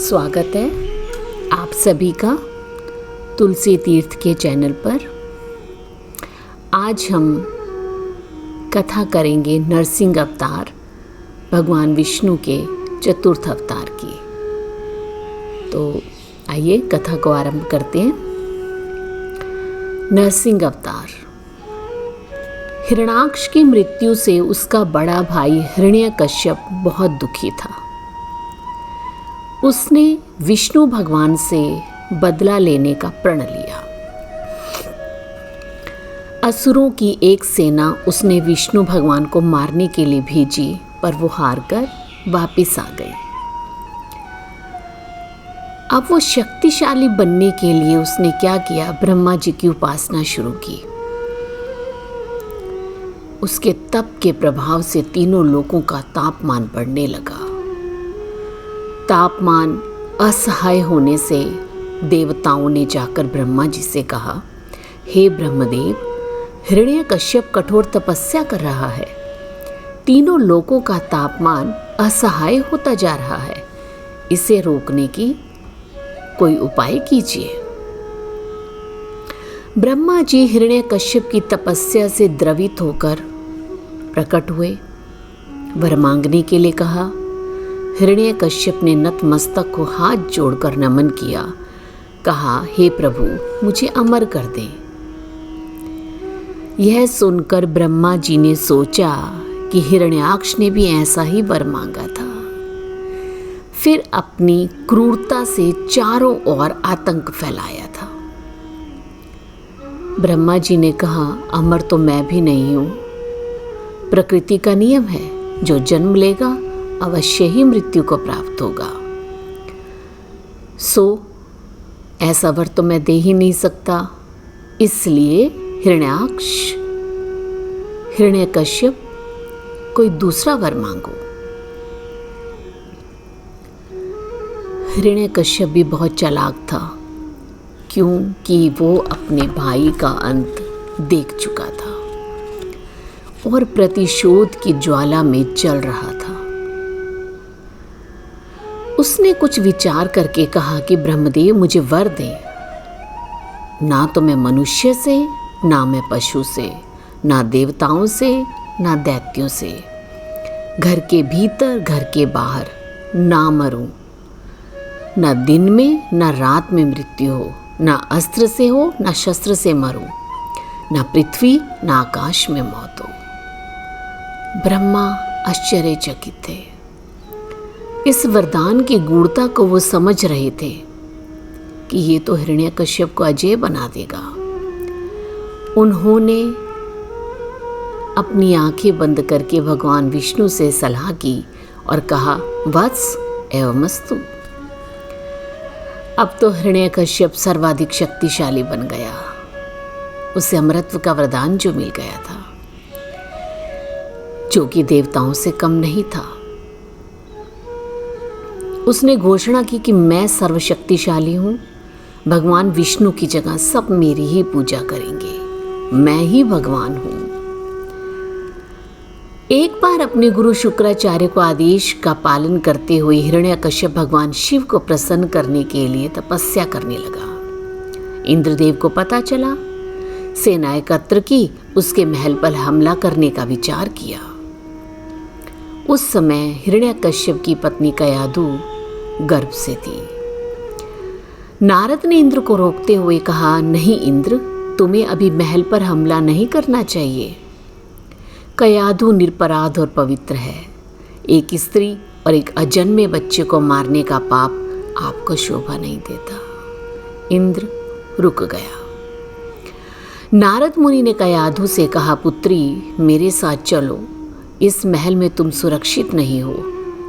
स्वागत है आप सभी का तुलसी तीर्थ के चैनल पर। आज हम कथा करेंगे नरसिंह अवतार भगवान विष्णु के चतुर्थ अवतार की। तो आइए कथा को आरंभ करते हैं। नरसिंह अवतार। हिरण्याक्ष की मृत्यु से उसका बड़ा भाई हिरण्यकश्यप बहुत दुखी था। उसने विष्णु भगवान से बदला लेने का प्रण लिया। असुरों की एक सेना उसने विष्णु भगवान को मारने के लिए भेजी, पर वो हारकर वापस आ गए। अब वो शक्तिशाली बनने के लिए उसने क्या किया, ब्रह्मा जी की उपासना शुरू की। उसके तप के प्रभाव से तीनों लोगों का तापमान बढ़ने लगा। तापमान असहाय होने से देवताओं ने जाकर ब्रह्मा जी से कहा, हे ब्रह्मदेव, हिरण्यकश्यप कठोर तपस्या कर रहा है। तीनों लोगों का तापमान असहाय होता जा रहा है। इसे रोकने की कोई उपाय कीजिए। ब्रह्मा जी हिरण्यकश्यप की तपस्या से द्रवित होकर प्रकट हुए। वर मांगने के लिए कहा। हिरण्यकश्यप ने नतमस्तक को हाथ जोड़कर नमन किया। कहा, हे प्रभु, मुझे अमर कर दे। यह सुनकर ब्रह्मा जी ने सोचा कि हिरण्याक्ष ने भी ऐसा ही वर मांगा था। फिर अपनी क्रूरता से चारों ओर आतंक फैलाया था। ब्रह्मा जी ने कहा, अमर तो मैं भी नहीं हूं। प्रकृति का नियम है, जो जन्म लेगा अवश्य ही मृत्यु को प्राप्त होगा। सो ऐसा वर तो मैं दे ही नहीं सकता। इसलिए हिरण्यकश्यप कोई दूसरा वर मांगो। हिरण्यकश्यप भी बहुत चालाक था, क्योंकि वो अपने भाई का अंत देख चुका था और प्रतिशोध की ज्वाला में जल रहा था। उसने कुछ विचार करके कहा कि ब्रह्मदेव, मुझे वर दे। ना तो मैं मनुष्य से, ना मैं पशु से, ना देवताओं से, ना दैत्यों से, घर के भीतर घर के बाहर ना मरूं। ना दिन में ना रात में मृत्यु हो, ना अस्त्र से हो ना शस्त्र से मरूं, ना पृथ्वी ना आकाश में मौत हो। ब्रह्मा आश्चर्यचकित थे। इस वरदान की गूढ़ता को वो समझ रहे थे कि ये तो हिरण्यकश्यप को अजेय बना देगा। उन्होंने अपनी आंखें बंद करके भगवान विष्णु से सलाह की और कहा, वत्स एवमस्तु। अब तो हिरण्यकश्यप सर्वाधिक शक्तिशाली बन गया। उसे अमरत्व का वरदान जो मिल गया था, जो कि देवताओं से कम नहीं था। उसने घोषणा की कि मैं सर्वशक्तिशाली हूं। भगवान विष्णु की जगह सब मेरी ही पूजा करेंगे। मैं ही भगवान हूं। एक बार अपने गुरु शुक्राचार्य को आदेश का पालन करते हुए हिरण्यकश्यप भगवान शिव को प्रसन्न करने के लिए तपस्या करने लगा। इंद्रदेव को पता चला। सेना एकत्र की, उसके महल पर हमला करने का विचार किया। उस समय हिरण्यकश्यप की पत्नी कयाधु गर्भ से थी। नारद ने इंद्र को रोकते हुए कहा, नहीं इंद्र, तुम्हें अभी महल पर हमला नहीं करना चाहिए। कयाधु निरपराध और पवित्र है। एक स्त्री और एक अजन्मे बच्चे को मारने का पाप आपको शोभा नहीं देता। इंद्र रुक गया। नारद मुनि ने कयाधु से कहा, पुत्री, मेरे साथ चलो। इस महल में तुम सुरक्षित नहीं हो।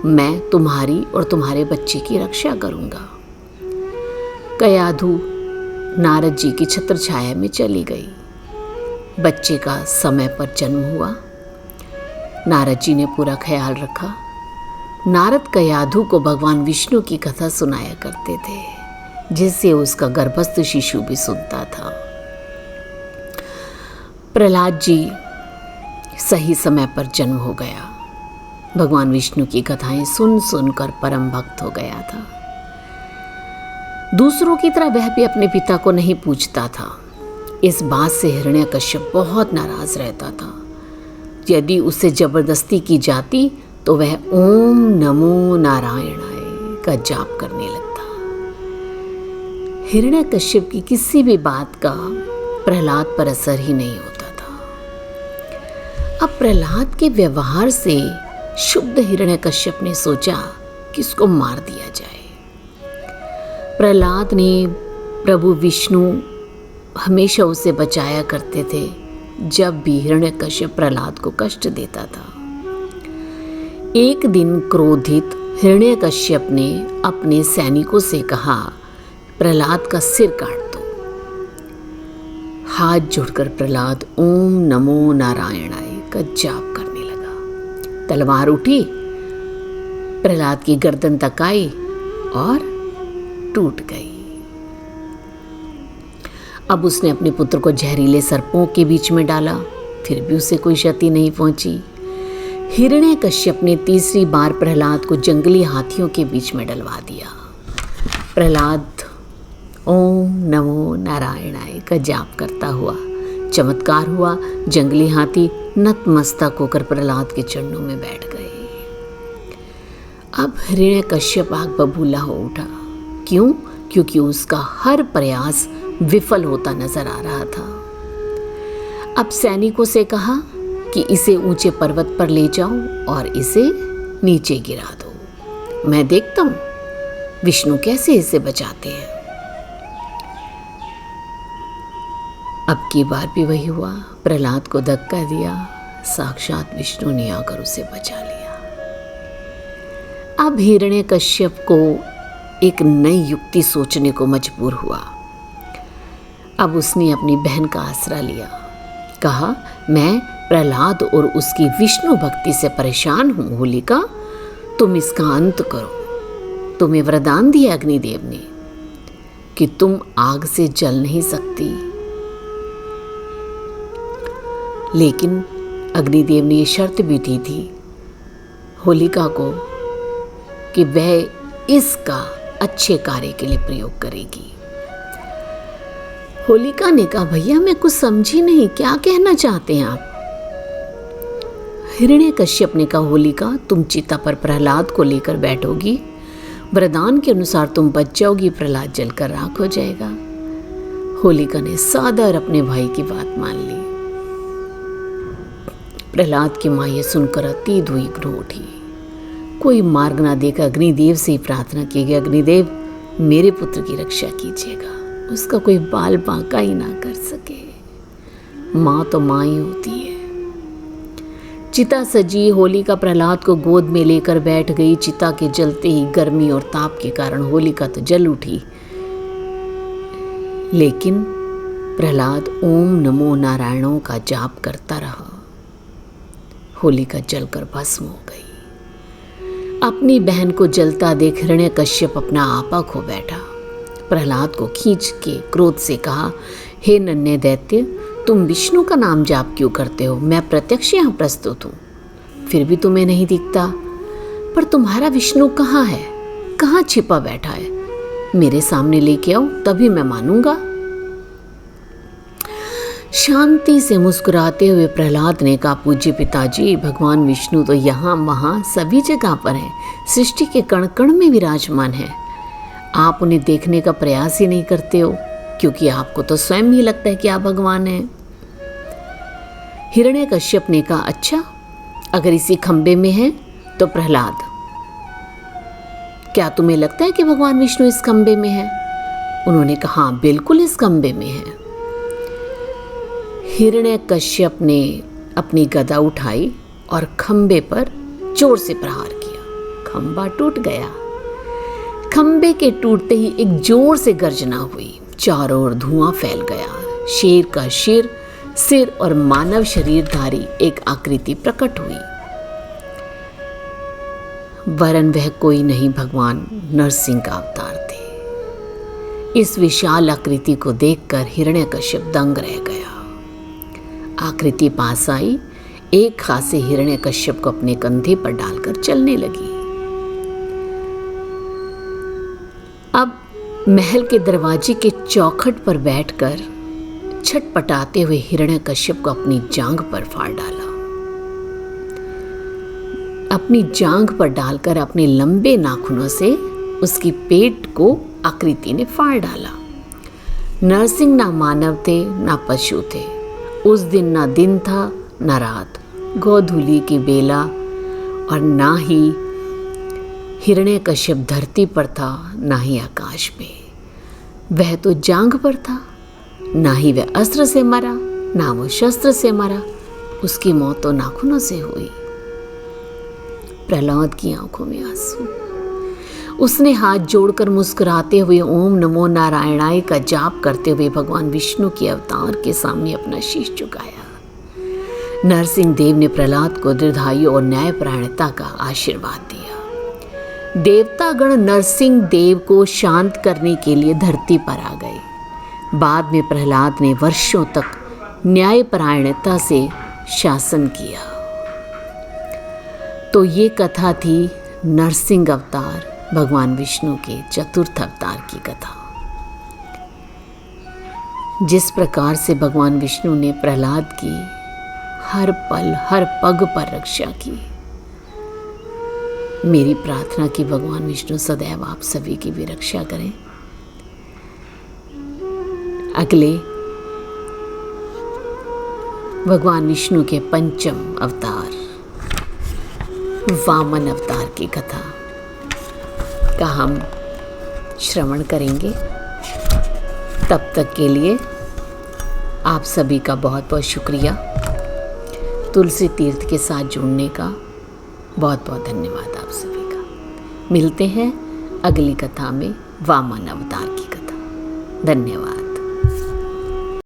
मैं तुम्हारी और तुम्हारे बच्चे की रक्षा करूंगा। कयाधु नारद जी की छत्र छाया में चली गई। बच्चे का समय पर जन्म हुआ। नारद जी ने पूरा ख्याल रखा। नारद कयाधु को भगवान विष्णु की कथा सुनाया करते थे, जिससे उसका गर्भस्थ शिशु भी सुनता था। प्रहलाद जी सही समय पर जन्म हो गया। भगवान विष्णु की कथाएं सुन सुनकर परम भक्त हो गया था। दूसरों की तरह वह भी अपने पिता को नहीं पूछता था। इस बात से हिरण्यकश्यप बहुत नाराज रहता था। यदि उसे जबरदस्ती की जाती तो वह ओम नमो नारायणाय का जाप करने लगता। हिरण्यकश्यप की किसी भी बात का प्रहलाद पर असर ही नहीं होता था। अब प्रहलाद के व्यवहार से शुद्ध हिरण्यकश्यप ने सोचा कि इसको मार दिया जाए। प्रहलाद ने प्रभु विष्णु हमेशा उसे बचाया करते थे जब भी हिरण्यकश्यप प्रहलाद को कष्ट देता था। एक दिन क्रोधित हिरण्यकश्यप ने अपने सैनिकों से कहा, प्रहलाद का सिर काट दो। हाथ जोड़कर प्रहलाद ओम नमो नारायणाय का जाप करने लगा। तलवार उठी, प्रहलाद की गर्दन तक आई और टूट गई। अब उसने अपने पुत्र को जहरीले सर्पों के बीच में डाला, फिर भी उसे कोई क्षति नहीं पहुंची। हिरण्यकश्यप ने तीसरी बार प्रहलाद को जंगली हाथियों के बीच में डलवा दिया। प्रहलाद ओम नमो नारायणाय का जाप करता हुआ चमत्कार हुआ। जंगली हाथी नतमस्तक होकर प्रहलाद के चरणों में बैठ गए। अब हिरण्यकश्यप आग बबूला हो उठा। क्यों? क्योंकि उसका हर प्रयास विफल होता नजर आ रहा था। अब सैनिकों से कहा कि इसे ऊंचे पर्वत पर ले जाओ और इसे नीचे गिरा दो। मैं देखता हूं विष्णु कैसे इसे बचाते हैं। अब की बार भी वही हुआ। प्रहलाद को धक्का दिया, साक्षात विष्णु ने आकर उसे बचा लिया। अब हिरण्यकश्यप को एक नई युक्ति सोचने को मजबूर हुआ। अब उसने अपनी बहन का आसरा लिया। कहा, मैं प्रहलाद और उसकी विष्णु भक्ति से परेशान हूं होलिका, तुम इसका अंत करो। तुम्हें वरदान दिया अग्निदेव ने कि तुम आग से जल नहीं सकती, लेकिन अग्निदेव ने ये शर्त भी दी थी होलिका को कि वह इसका अच्छे कार्य के लिए प्रयोग करेगी। होलिका ने कहा, भैया मैं कुछ समझी नहीं, क्या कहना चाहते हैं आप? हिरण्यकश्यप ने कहा, होलिका तुम चिता पर प्रहलाद को लेकर बैठोगी, वरदान के अनुसार तुम बच जाओगी, प्रहलाद जलकर राख हो जाएगा। होलिका ने सादर अपने भाई की बात मान ली। प्रहलाद की मां ये सुनकर अति द्विग्न उठी। कोई मार्ग ना देखा अग्निदेव से ही प्रार्थना की गई, अग्निदेव मेरे पुत्र की रक्षा कीजिएगा, उसका कोई बाल बांका ही ना कर सके। माँ तो माँ ही होती है। चिता सजी, होलिका प्रहलाद को गोद में लेकर बैठ गई। चिता के जलते ही गर्मी और ताप के कारण होलिका तो जल उठी, लेकिन प्रहलाद ओम नमो नारायणों का जाप करता रहा। होलिका जलकर भस्म हो गई। अपनी बहन को जलता देख हिरण्यकश्यप अपना आपा खो बैठा। प्रहलाद को खींच के क्रोध से कहा, हे नन्हे दैत्य, तुम विष्णु का नाम जाप क्यों करते हो? मैं प्रत्यक्ष यहाँ प्रस्तुत हूँ, फिर भी तुम्हें नहीं दिखता। पर तुम्हारा विष्णु कहाँ है? कहाँ छिपा बैठा है? मेरे सामने लेके आओ, तभी मैं मानूंगा। शांति से मुस्कुराते हुए प्रहलाद ने कहा, पूज्य पिताजी, भगवान विष्णु तो यहाँ वहाँ सभी जगह पर हैं, सृष्टि के कण कण में विराजमान है। आप उन्हें देखने का प्रयास ही नहीं करते हो, क्योंकि आपको तो स्वयं ही लगता है कि आप भगवान हैं। हिरण्यकश्यप ने कहा, अच्छा अगर इसी खंबे में है तो प्रहलाद, क्या तुम्हें लगता है कि भगवान विष्णु इस खंबे में है? उन्होंने कहा, हाँ बिल्कुल इस खंबे में है। हिरण्यकश्यप ने अपनी गदा उठाई और खंबे पर जोर से प्रहार किया। खंबा टूट गया। खंबे के टूटते ही एक जोर से गर्जना हुई, चारों ओर धुआं फैल गया। शेर का सिर और मानव शरीरधारी एक आकृति प्रकट हुई। वरन वह कोई नहीं, भगवान नरसिंह का अवतार थे। इस विशाल आकृति को देखकर हिरण्यकश्यप दंग रह गया। आकृति पास आई, एक हाथ से हिरण्यकश्यप को अपने कंधे पर डालकर चलने लगी। अब महल के दरवाजे के चौखट पर बैठकर छटपटाते हुए हिरण्यकश्यप को अपनी जांघ पर फाड़ डाला। अपनी जांघ पर डालकर अपने लंबे नाखूनों से उसकी पेट को आकृति ने फाड़ डाला। नरसिंह ना मानव थे ना पशु थे। उस दिन ना दिन था ना रात, गोधूली की बेला, और ना ही हिरण्यकश्यप धरती पर था ना ही आकाश में। वह तो जांघ पर था। ना ही वह अस्त्र से मरा ना वो शस्त्र से मरा। उसकी मौत तो नाखूनों से हुई। प्रहलाद की आंखों में आंसू। उसने हाथ जोड़कर मुस्कुराते हुए ओम नमो नारायणाय का जाप करते हुए भगवान विष्णु के अवतार के सामने अपना शीश झुकाया। नरसिंह देव ने प्रहलाद को दीर्घायु और न्यायपरायणता का आशीर्वाद दिया। देवतागण नरसिंह देव को शांत करने के लिए धरती पर आ गए। बाद में प्रहलाद ने वर्षों तक न्यायपरायणता से शासन किया। तो ये कथा थी नरसिंह अवतार, भगवान विष्णु के चतुर्थ अवतार की कथा। जिस प्रकार से भगवान विष्णु ने प्रहलाद की हर पल हर पग पर रक्षा की, मेरी प्रार्थना की भगवान विष्णु सदैव आप सभी की भी रक्षा करें। अगले भगवान विष्णु के पंचम अवतार वामन अवतार की कथा का हम श्रवण करेंगे। तब तक के लिए आप सभी का बहुत बहुत शुक्रिया। तुलसी तीर्थ के साथ जुड़ने का बहुत बहुत धन्यवाद आप सभी का। मिलते हैं अगली कथा में वामन अवतार की कथा। धन्यवाद।